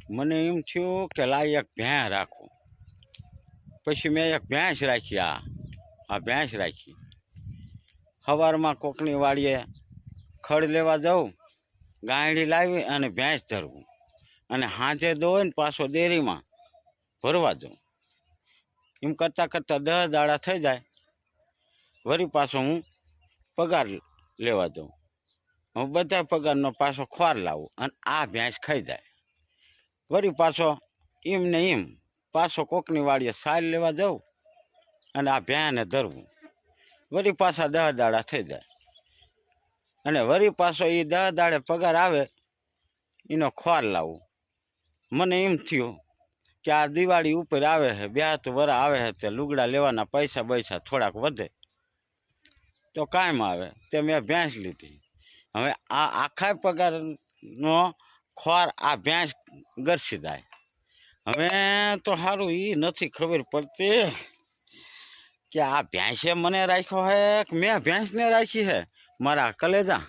મને એમ થયું કે લાય એક ભેંસ રાખું. પછી મેં એક ભેંસ રાખી. આ ભેંસ રાખી. સવારમાં કોકની વાડીએ ખડ લેવા જાઉં, ગાયડી લાવી અને ભેંસ ધરવું, અને સાંજે દોય ને પાછો ડેરીમાં ભરવા જાઉં. એમ કરતાં કરતાં 10 દાડા થઈ જાય. વળી પાછો હું પગાર લેવા જાઉં. હું બધા પગારનો પાછો ખોર લાવું અને આ ભેંસ ખાઈ જાય. વળી પાછો એમ ને એમ પાછો કોકની વાડીએ સાર લેવા જાઉં અને આ ભેંસને ધરવું. વળી પાછા 10 દાડા થઈ જાય. અને વળી પાછો એ 10 દાડે પગાર આવે એનો ખોર લાવું. મને એમ થયું કે આ દિવાળી ઉપર આવે છે, 2 વરા આવે છે, તે લુગડા લેવાના પૈસા થોડાક વધે તો કાયમ આવે. તે મેં ભેંસ લીધી. હવે આ આખા પગારનો ખોર આ ભેંસ ગરસી જાય. હવે તો સારું એ નથી ખબર પડતી કે આ ભેંસે મને રાખ્યો હે કે મેં ભેંસને રાખી હે. મારા કલેજા